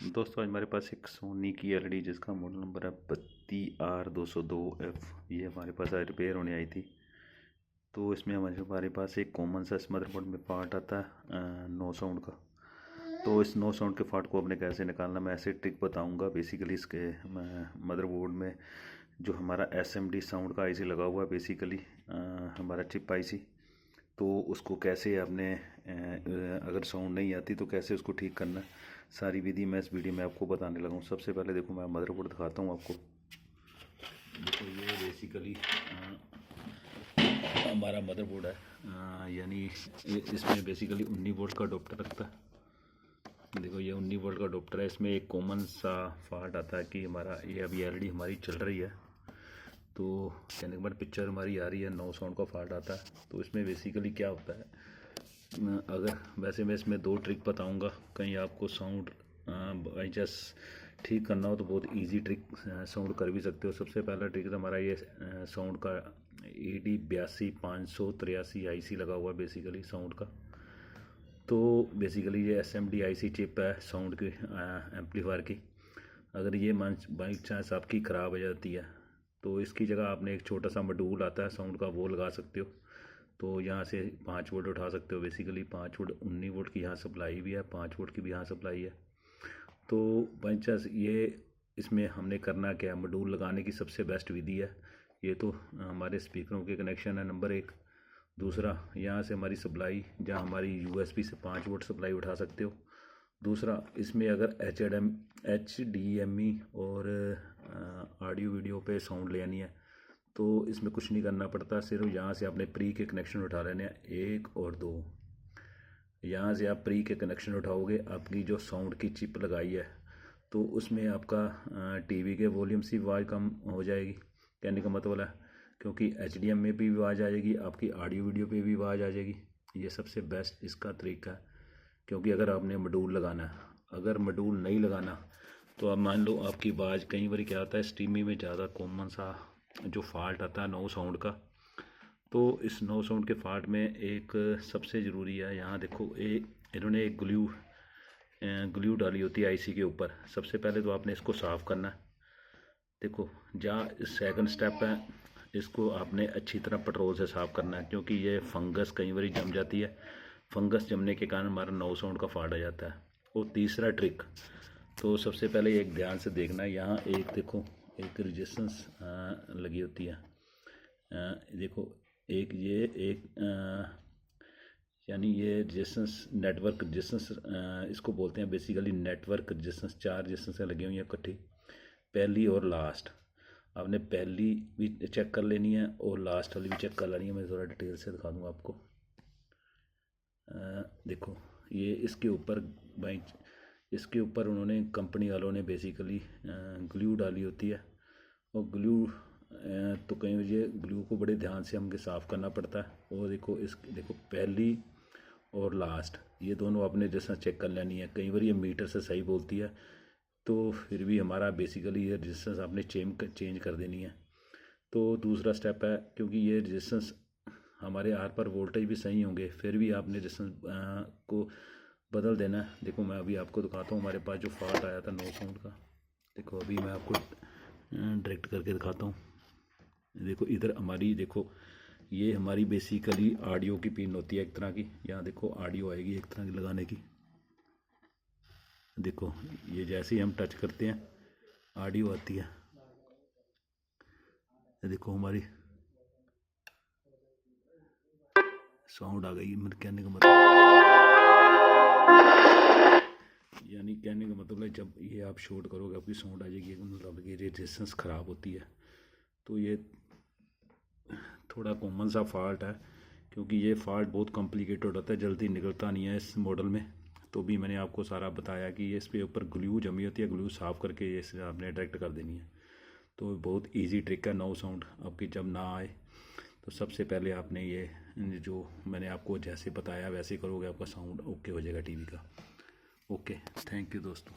दोस्तों आज हमारे पास एक सोनी की एलईडी जिसका मॉडल नंबर है 32R202F। ये हमारे पास रिपेयर होने आई थी। तो इसमें हमारे पास एक कॉमन सा इस मदरबोर्ड में पार्ट आता है नो साउंड का। तो इस नो साउंड के पार्ट को आपने कैसे निकालना, मैं ऐसे ट्रिक बताऊंगा। बेसिकली इसके मदरबोर्ड में जो हमारा SMD साउंड का आईसी लगा हुआ है, बेसिकली हमारा चिप आईसी, तो उसको कैसे आपने अगर साउंड नहीं आती तो कैसे उसको ठीक करना, सारी विधि मैं इस वीडियो में आपको बताने लगा हूँ। सबसे पहले देखो मैं मदरबोर्ड दिखाता हूँ आपको। देखो ये बेसिकली हमारा मदरबोर्ड है, यानी इसमें बेसिकली 19 वोल्ट का अडोप्टर रखता है। देखो ये 19 वोल्ट का अडोप्टर है। इसमें एक कॉमन सा फॉल्ट आता है कि हमारा ये अभी एलईडी हमारी चल रही है, तो कहने के बाद पिक्चर हमारी आ रही है, नो साउंड का फॉल्ट आता है। तो इसमें बेसिकली क्या होता है, अगर वैसे मैं इसमें दो ट्रिक बताऊंगा। कहीं आपको साउंड बाई चांस ठीक करना हो तो बहुत इजी ट्रिक साउंड कर भी सकते हो। सबसे पहला ट्रिक तो हमारा ये साउंड का AD82583 आईसी लगा हुआ है बेसिकली साउंड का। तो बेसिकली ये SMD आईसी चिप है साउंड की, एम्पलीफायर की। अगर ये बाई चांस आपकी ख़राब हो जाती है तो इसकी जगह आपने एक छोटा सा मॉड्यूल आता है साउंड का, वो लगा सकते हो। तो यहाँ से 5 वोल्ट उठा सकते हो। बेसिकली 5 वोल्ट 19 वोल्ट की यहाँ सप्लाई भी है, 5 वोल्ट की भी यहाँ सप्लाई है। तो बाई चांस ये इसमें हमने करना क्या है, मॉड्यूल लगाने की सबसे बेस्ट विधि है। ये तो हमारे स्पीकरों के कनेक्शन है नंबर 1। दूसरा, यहाँ से हमारी सप्लाई, जहाँ हमारी USB से 5 वोल्ट सप्लाई उठा सकते हो। दूसरा, इसमें अगर HDMI और ऑडियो वीडियो पे साउंड लेनी है तो इसमें कुछ नहीं करना पड़ता, सिर्फ यहाँ से आपने प्री के कनेक्शन उठा लेने हैं 1 और 2। यहाँ से आप प्री के कनेक्शन उठाओगे, आपकी जो साउंड की चिप लगाई है तो उसमें आपका टीवी के वॉल्यूम से आवाज़ कम हो जाएगी, कहने का मतलब है, क्योंकि HDMI में भी आवाज़ आ जाएगी, आपकी ऑडियो वीडियो पे भी आवाज़ आ जाएगी। ये सबसे बेस्ट इसका तरीका है। क्योंकि अगर आपने मॉड्यूल लगाना है, अगर मॉड्यूल नहीं लगाना तो आप मान लो आपकी आवाज़, कई बार क्या होता है स्ट्रीमिंग में ज़्यादा कॉमन सा जो फॉल्ट आता है नो साउंड का। तो इस नो साउंड के फॉल्ट में एक सबसे ज़रूरी है, यहाँ देखो इन्होंने एक ग्लू डाली होती है आईसी के ऊपर। सबसे पहले तो आपने इसको साफ़ करना है। देखो जहाँ सेकंड स्टेप है, इसको आपने अच्छी तरह पेट्रोल से साफ़ करना है, क्योंकि ये फंगस कई बार जम जाती है। फंगस जमने के कारण हमारा नो साउंड का फॉल्ट आ जाता है। और तीसरा ट्रिक, तो सबसे पहले एक ध्यान से देखना है, यहाँ एक देखो एक रेजिस्टेंस लगी होती है। देखो एक ये एक यानी ये रेजिस्टेंस, नेटवर्क रेजिस्टेंस इसको बोलते हैं बेसिकली। नेटवर्क रेजिस्टेंस 4 रेजिस्टेंस लगी हुई है इकट्ठी, पहली और लास्ट। आपने पहली भी चेक कर लेनी है और लास्ट वाली भी चेक कर लेनी है। मैं थोड़ा डिटेल से दिखा दूँगा आपको। देखो ये इसके ऊपर उन्होंने, कंपनी वालों ने बेसिकली ग्लू डाली होती है। और ग्लू तो कई बार ये ग्लू को बड़े ध्यान से हमको साफ़ करना पड़ता है। और देखो पहली और लास्ट ये दोनों आपने जैसा चेक कर लेनी है। कई बार ये मीटर से सही बोलती है, तो फिर भी हमारा बेसिकली ये रेजिस्टेंस आपने चेंज कर देनी है। तो दूसरा स्टेप है, क्योंकि ये रेजिस्टेंस हमारे आर पर वोल्टेज भी सही होंगे, फिर भी आपने रेजिस्टेंस को बदल देना है। देखो मैं अभी आपको दिखाता हूँ हमारे पास जो फॉल्ट आया था नो साउंड का। देखो अभी मैं आपको डायरेक्ट करके दिखाता हूँ। देखो इधर हमारी, देखो ये हमारी बेसिकली ऑडियो की पिन होती है एक तरह की। यहाँ देखो ऑडियो आएगी एक तरह की लगाने की। देखो ये जैसे ही हम टच करते हैं ऑडियो आती है। देखो हमारी साउंड आ गई। मेरे कहने का मतलब, यानी कहने का मतलब है जब ये आप शॉर्ट करोगे आपकी साउंड आ जाएगी, मतलब ये रेजिस्टेंस ख़राब होती है। तो ये थोड़ा कॉमन सा फॉल्ट है, क्योंकि ये फॉल्ट बहुत कॉम्प्लिकेटेड होता है, जल्दी निकलता नहीं है इस मॉडल में। तो भी मैंने आपको सारा बताया कि ये इस पे ऊपर ग्लू जमी होती है, ग्लू साफ़ करके ये आपने डायरेक्ट कर देनी है। तो बहुत इजी ट्रिक है। नो साउंड आपकी जब ना आए तो सबसे पहले आपने ये जो मैंने आपको जैसे बताया वैसे करोगे, आपका साउंड ओके हो जाएगा टीवी का। ओके, थैंक यू दोस्तों।